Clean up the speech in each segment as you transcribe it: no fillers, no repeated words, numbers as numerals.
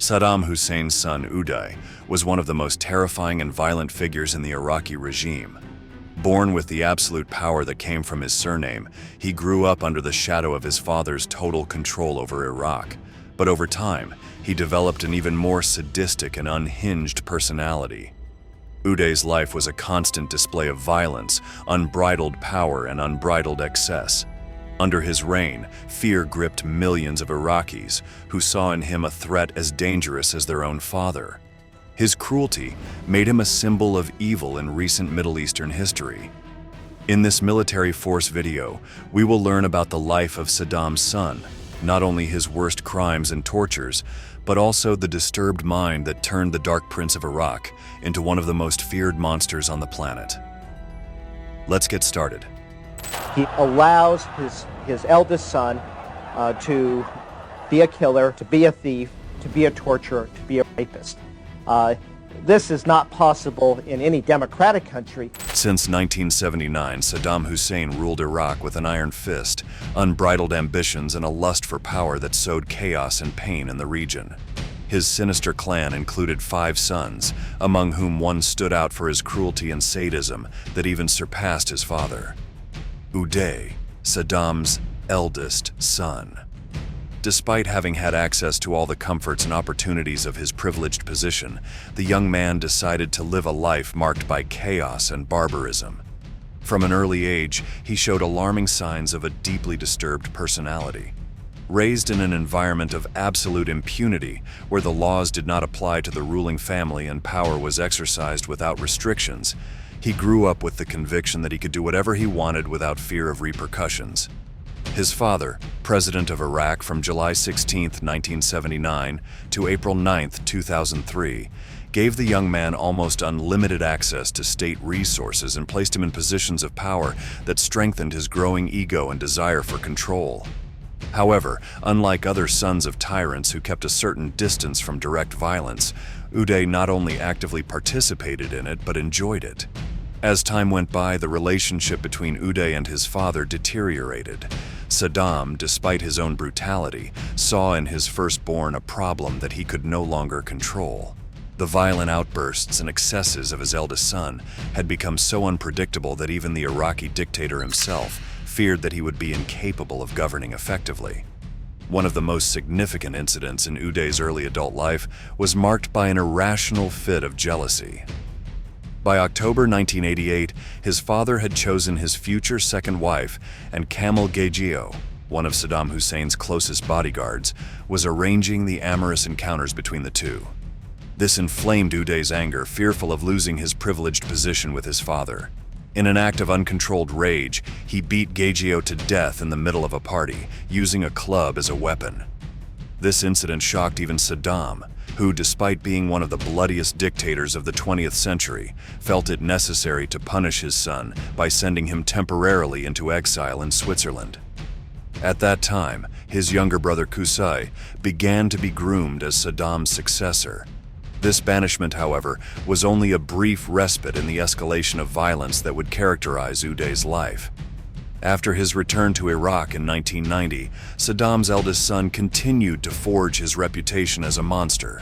Saddam Hussein's son Uday was one of the most terrifying and violent figures in the Iraqi regime. Born with the absolute power that came from his surname, he grew up under the shadow of his father's total control over Iraq. But over time, he developed an even more sadistic and unhinged personality. Uday's life was a constant display of violence, unbridled power, and unbridled excess. Under his reign, fear gripped millions of Iraqis who saw in him a threat as dangerous as their own father. His cruelty made him a symbol of evil in recent Middle Eastern history. In this military force video, we will learn about the life of Saddam's son, not only his worst crimes and tortures, but also the disturbed mind that turned the Dark Prince of Iraq into one of the most feared monsters on the planet. Let's get started. He allows his eldest son to be a killer, to be a thief, to be a torturer, to be a rapist. This is not possible in any democratic country. Since 1979, Saddam Hussein ruled Iraq with an iron fist, unbridled ambitions, and a lust for power that sowed chaos and pain in the region. His sinister clan included 5 sons, among whom one stood out for his cruelty and sadism that even surpassed his father. Uday, Saddam's eldest son. Despite having had access to all the comforts and opportunities of his privileged position, the young man decided to live a life marked by chaos and barbarism. From an early age, he showed alarming signs of a deeply disturbed personality. Raised in an environment of absolute impunity, where the laws did not apply to the ruling family and power was exercised without restrictions, he grew up with the conviction that he could do whatever he wanted without fear of repercussions. His father, President of Iraq from July 16, 1979 to April 9, 2003, gave the young man almost unlimited access to state resources and placed him in positions of power that strengthened his growing ego and desire for control. However, unlike other sons of tyrants who kept a certain distance from direct violence, Uday not only actively participated in it but enjoyed it. As time went by, the relationship between Uday and his father deteriorated. Saddam, despite his own brutality, saw in his firstborn a problem that he could no longer control. The violent outbursts and excesses of his eldest son had become so unpredictable that even the Iraqi dictator himself feared that he would be incapable of governing effectively. One of the most significant incidents in Uday's early adult life was marked by an irrational fit of jealousy. By October 1988, his father had chosen his future second wife, and Kamel Gagio, one of Saddam Hussein's closest bodyguards, was arranging the amorous encounters between the two. This inflamed Uday's anger, fearful of losing his privileged position with his father. In an act of uncontrolled rage, he beat Gagio to death in the middle of a party, using a club as a weapon. This incident shocked even Saddam, who, despite being one of the bloodiest dictators of the 20th century, felt it necessary to punish his son by sending him temporarily into exile in Switzerland. At that time, his younger brother Qusay began to be groomed as Saddam's successor. This banishment, however, was only a brief respite in the escalation of violence that would characterize Uday's life. After his return to Iraq in 1990, Saddam's eldest son continued to forge his reputation as a monster.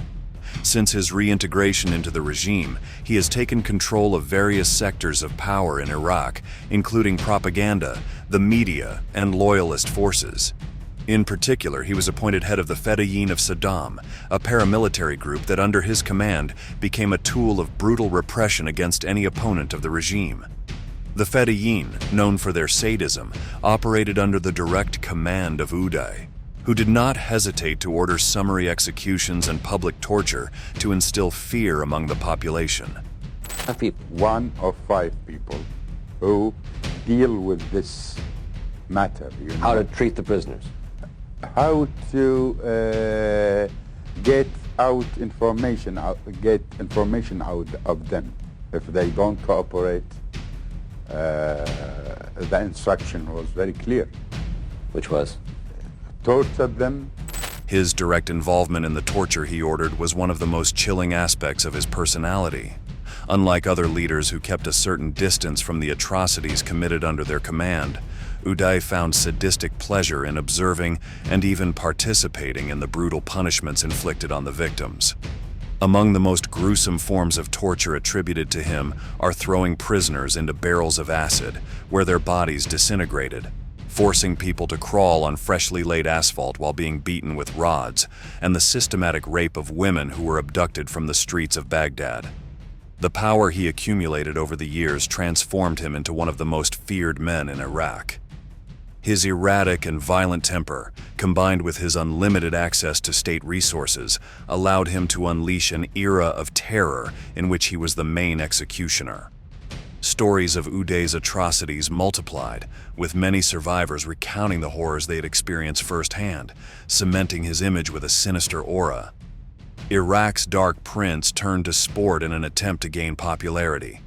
Since his reintegration into the regime, he has taken control of various sectors of power in Iraq, including propaganda, the media, and loyalist forces. In particular, he was appointed head of the Fedayeen of Saddam, a paramilitary group that under his command became a tool of brutal repression against any opponent of the regime. The Fedayeen, known for their sadism, operated under the direct command of Uday, who did not hesitate to order summary executions and public torture to instill fear among the population. One of 5 people who deal with this matter. How to treat the prisoners. How to get information out of them. If they don't cooperate, the instruction was very clear. Which was? Torture them. His direct involvement in the torture he ordered was one of the most chilling aspects of his personality. Unlike other leaders who kept a certain distance from the atrocities committed under their command, Uday found sadistic pleasure in observing and even participating in the brutal punishments inflicted on the victims. Among the most gruesome forms of torture attributed to him are throwing prisoners into barrels of acid, where their bodies disintegrated, forcing people to crawl on freshly laid asphalt while being beaten with rods, and the systematic rape of women who were abducted from the streets of Baghdad. The power he accumulated over the years transformed him into one of the most feared men in Iraq. His erratic and violent temper, combined with his unlimited access to state resources, allowed him to unleash an era of terror in which he was the main executioner. Stories of Uday's atrocities multiplied, with many survivors recounting the horrors they had experienced firsthand, cementing his image with a sinister aura. Iraq's Dark Prince turned to sport in an attempt to gain popularity.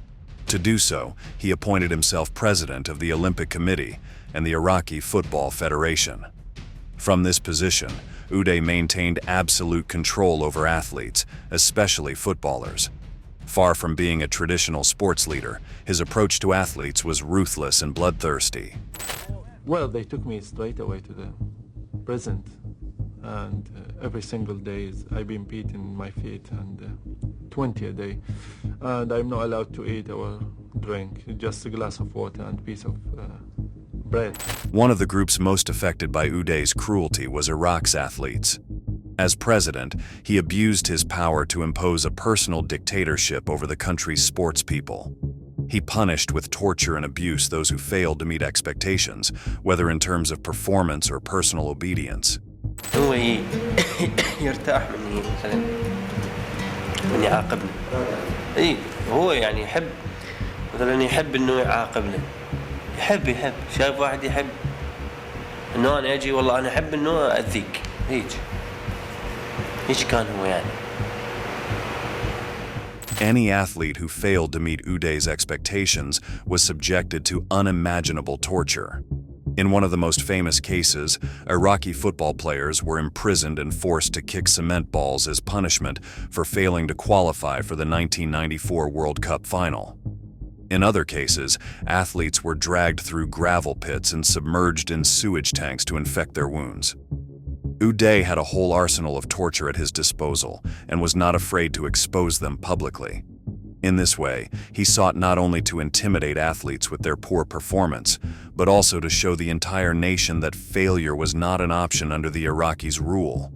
To do so, he appointed himself president of the Olympic Committee and the Iraqi Football Federation. From this position, Uday maintained absolute control over athletes, especially footballers. Far from being a traditional sports leader, his approach to athletes was ruthless and bloodthirsty. Well, they took me straight away to the prison, and every single day I've been beaten my feet, and 20 a day, and I'm not allowed to eat or drink, just a glass of water and a piece of bread. One of the groups most affected by Uday's cruelty was Iraq's athletes. As president, he abused his power to impose a personal dictatorship over the country's sports people. He punished with torture and abuse those who failed to meet expectations, whether in terms of performance or personal obedience. هو يرتاح مني مثلا من يعاقبني. اي هو يعني يحب مثلا يحب انه يعاقبنا. يحب شايف واحد يحب انه انا اجي والله انا احب انه اذيك هيك كان هو يعني. Any athlete who failed to meet Uday's expectations was subjected to unimaginable torture. In one of the most famous cases, Iraqi football players were imprisoned and forced to kick cement balls as punishment for failing to qualify for the 1994 World Cup final. In other cases, athletes were dragged through gravel pits and submerged in sewage tanks to infect their wounds. Uday had a whole arsenal of torture at his disposal and was not afraid to expose them publicly. In this way, he sought not only to intimidate athletes with their poor performance, but also to show the entire nation that failure was not an option under the Iraqis' rule.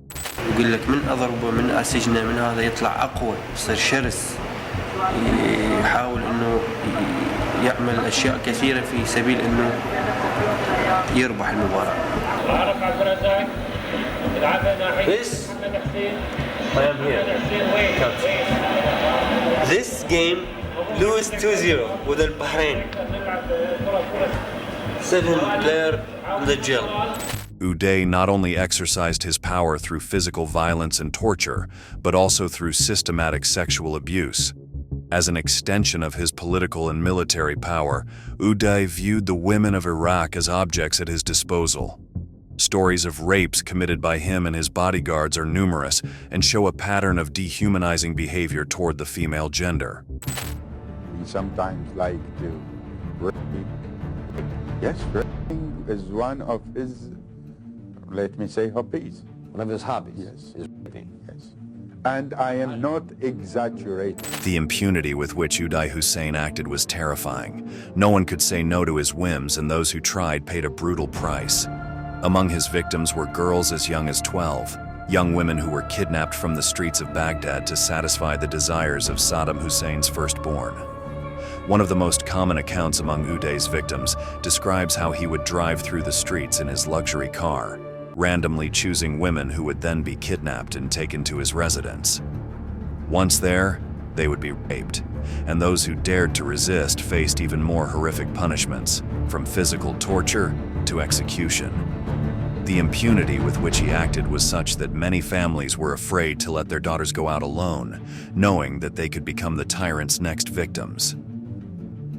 يقول لك من أضربه من أسجنه من هذا يطلع أقوى يصير شرس يحاول إنه يعمل أشياء كثيرة في سبيل إنه يربح المباراة. This, I am here. This game, lose 2-0 with Al Bahrain. 7 players in the jail. Uday not only exercised his power through physical violence and torture, but also through systematic sexual abuse. As an extension of his political and military power, Uday viewed the women of Iraq as objects at his disposal. Stories of rapes committed by him and his bodyguards are numerous and show a pattern of dehumanizing behavior toward the female gender. He sometimes like to rape. Yes, raping is one of his, let me say, hobbies. One of his hobbies Yes. is raping. Yes. And I am not exaggerating. The impunity with which Uday Hussein acted was terrifying. No one could say no to his whims, and those who tried paid a brutal price. Among his victims were girls as young as 12, young women who were kidnapped from the streets of Baghdad to satisfy the desires of Saddam Hussein's firstborn. One of the most common accounts among Uday's victims describes how he would drive through the streets in his luxury car, randomly choosing women who would then be kidnapped and taken to his residence. Once there, they would be raped, and those who dared to resist faced even more horrific punishments, from physical torture to execution. The impunity with which he acted was such that many families were afraid to let their daughters go out alone, knowing that they could become the tyrant's next victims.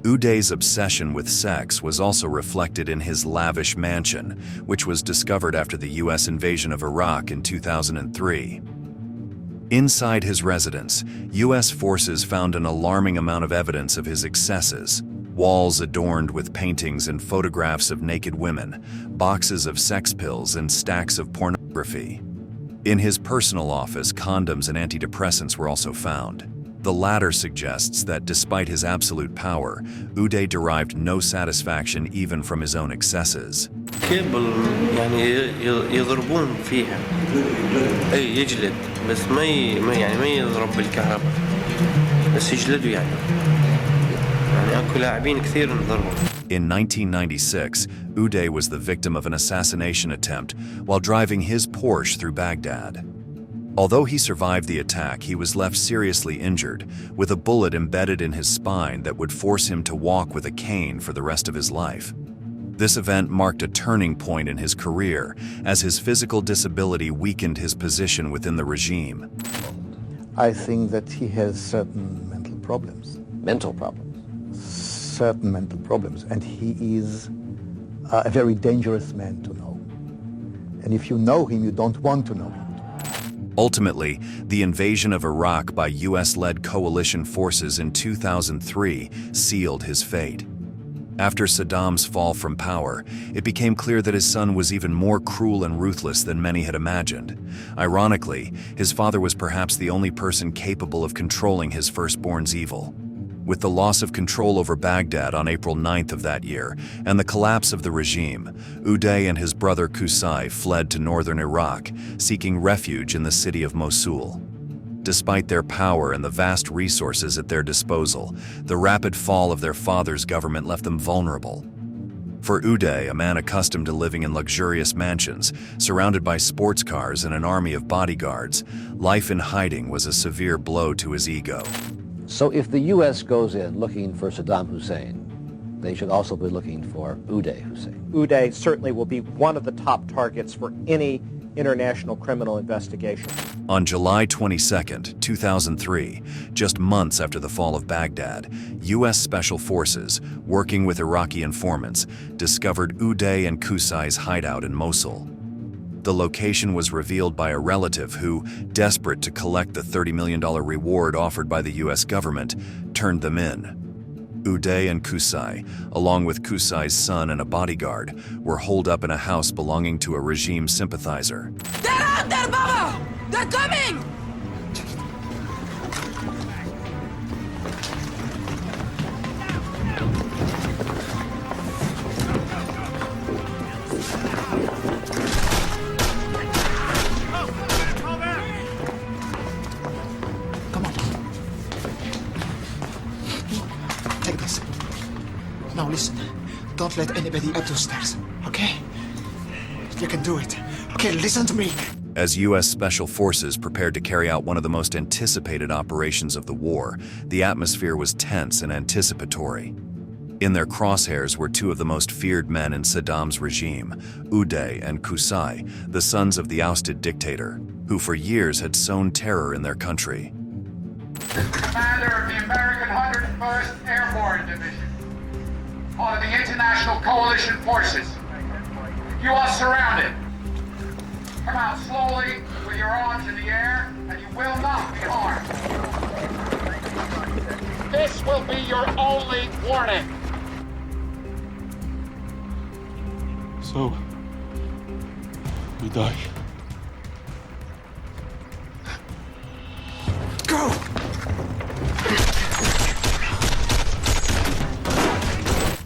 Uday's obsession with sex was also reflected in his lavish mansion, which was discovered after the US invasion of Iraq in 2003. Inside his residence, US forces found an alarming amount of evidence of his excesses. walls adorned with paintings and photographs of naked women, boxes of sex pills, and stacks of pornography. In his personal office, condoms and antidepressants were also found. The latter suggests that despite his absolute power, Uday derived no satisfaction even from his own excesses. كيبل يعني يضربون فيها اي يجلد بس ما يضرب بالكهرباء بس يجلدوا يعني اكو لاعبين كثير انضربوا. In 1996, Uday was the victim of an assassination attempt while driving his Porsche through Baghdad. Although he survived the attack, he was left seriously injured, with a bullet embedded in his spine that would force him to walk with a cane for the rest of his life. This event marked a turning point in his career, as his physical disability weakened his position within the regime. I think that he has certain mental problems. Mental problems? Certain mental problems, and he is a very dangerous man to know. And if you know him, you don't want to know him. Ultimately, the invasion of Iraq by US-led coalition forces in 2003 sealed his fate. After Saddam's fall from power, it became clear that his son was even more cruel and ruthless than many had imagined. Ironically, his father was perhaps the only person capable of controlling his firstborn's evil. With the loss of control over Baghdad on April 9th of that year and the collapse of the regime, Uday and his brother Qusay fled to northern Iraq, seeking refuge in the city of Mosul. Despite their power and the vast resources at their disposal, the rapid fall of their father's government left them vulnerable. For Uday, a man accustomed to living in luxurious mansions, surrounded by sports cars and an army of bodyguards, life in hiding was a severe blow to his ego. So if the U.S. goes in looking for Saddam Hussein, they should also be looking for Uday Hussein. Uday certainly will be one of the top targets for any international criminal investigation. On July 22, 2003, just months after the fall of Baghdad, U.S. Special Forces, working with Iraqi informants, discovered Uday and Qusay's hideout in Mosul. The location was revealed by a relative who, desperate to collect the $30 million reward offered by the U.S. government, turned them in. Uday and Qusay, along with Qusay's son and a bodyguard, were holed up in a house belonging to a regime sympathizer. They're out there, Baba! They're coming! Come on. Take this. Now listen. Don't let anybody up those stairs, okay? You can do it. Okay, listen to me. As U.S. Special Forces prepared to carry out one of the most anticipated operations of the war, the atmosphere was tense and anticipatory. In their crosshairs were two of the most feared men in Saddam's regime, Uday and Qusay, the sons of the ousted dictator, who for years had sown terror in their country. Commander of the American 101st Airborne Division, part of the International Coalition Forces. You are surrounded. Come out slowly with your arms in the air, and you will not be harmed. This will be your only warning. So, we die. Go!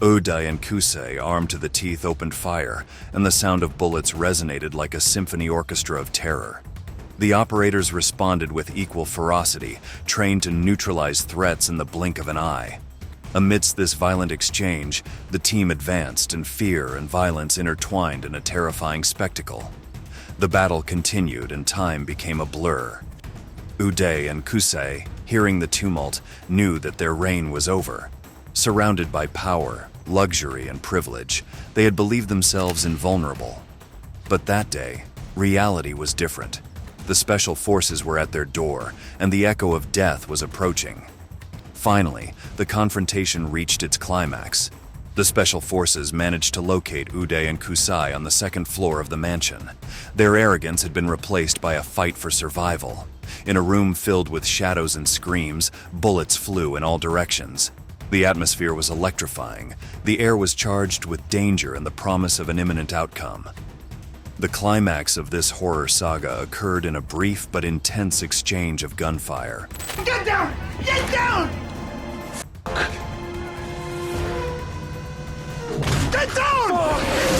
Uday and Qusay, armed to the teeth, opened fire, and the sound of bullets resonated like a symphony orchestra of terror. The operators responded with equal ferocity, trained to neutralize threats in the blink of an eye. Amidst this violent exchange, the team advanced, and fear and violence intertwined in a terrifying spectacle. The battle continued, and time became a blur. Uday and Qusay, hearing the tumult, knew that their reign was over. Surrounded by power, luxury, and privilege, they had believed themselves invulnerable. But that day, reality was different. The special forces were at their door, and the echo of death was approaching. Finally, the confrontation reached its climax. The special forces managed to locate Uday and Qusay on the second floor of the mansion. Their arrogance had been replaced by a fight for survival. In a room filled with shadows and screams, bullets flew in all directions. The atmosphere was electrifying. The air was charged with danger and the promise of an imminent outcome. The climax of this horror saga occurred in a brief but intense exchange of gunfire. Get down! Get down! Get down!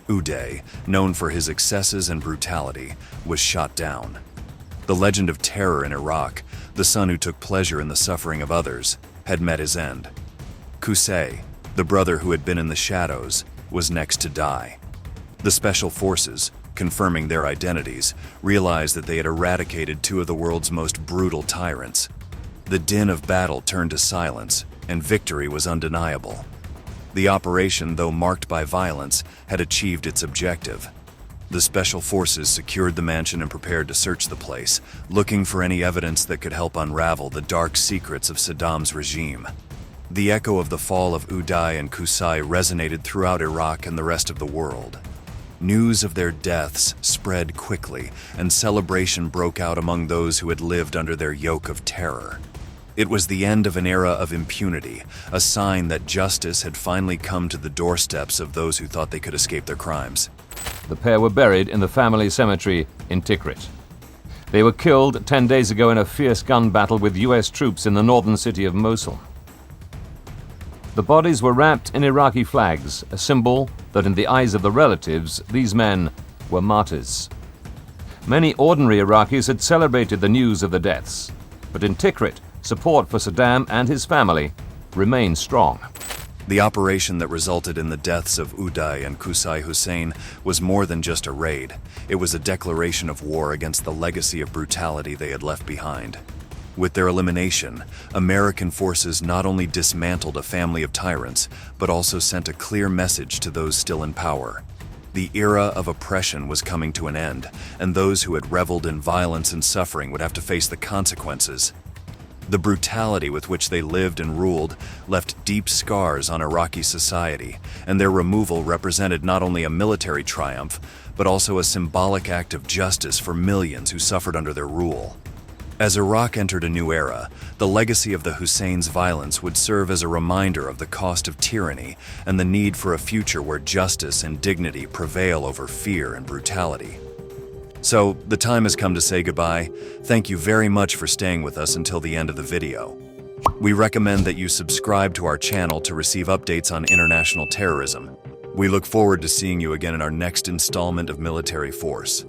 Uday, known for his excesses and brutality, was shot down. The legend of terror in Iraq, the son who took pleasure in the suffering of others, had met his end. Qusay, the brother who had been in the shadows, was next to die. The special forces, confirming their identities, realized that they had eradicated two of the world's most brutal tyrants. The din of battle turned to silence, and victory was undeniable. The operation, though marked by violence, had achieved its objective. The special forces secured the mansion and prepared to search the place, looking for any evidence that could help unravel the dark secrets of Saddam's regime. The echo of the fall of Uday and Qusay resonated throughout Iraq and the rest of the world. News of their deaths spread quickly, and celebration broke out among those who had lived under their yoke of terror. It was the end of an era of impunity, a sign that justice had finally come to the doorsteps of those who thought they could escape their crimes. The pair were buried in the family cemetery in Tikrit. They were killed 10 days ago in a fierce gun battle with US troops in the northern city of Mosul. The bodies were wrapped in Iraqi flags, a symbol that in the eyes of the relatives, these men were martyrs. Many ordinary Iraqis had celebrated the news of the deaths, but in Tikrit, support for Saddam and his family remained strong. The operation that resulted in the deaths of Uday and Uday Hussein was more than just a raid. It was a declaration of war against the legacy of brutality they had left behind. With their elimination, American forces not only dismantled a family of tyrants, but also sent a clear message to those still in power. The era of oppression was coming to an end, and those who had reveled in violence and suffering would have to face the consequences. The brutality with which they lived and ruled left deep scars on Iraqi society, and their removal represented not only a military triumph, but also a symbolic act of justice for millions who suffered under their rule. As Iraq entered a new era, the legacy of the Hussein's violence would serve as a reminder of the cost of tyranny and the need for a future where justice and dignity prevail over fear and brutality. So, the time has come to say goodbye. Thank you very much for staying with us until the end of the video. We recommend that you subscribe to our channel to receive updates on international terrorism. We look forward to seeing you again in our next installment of Military Force.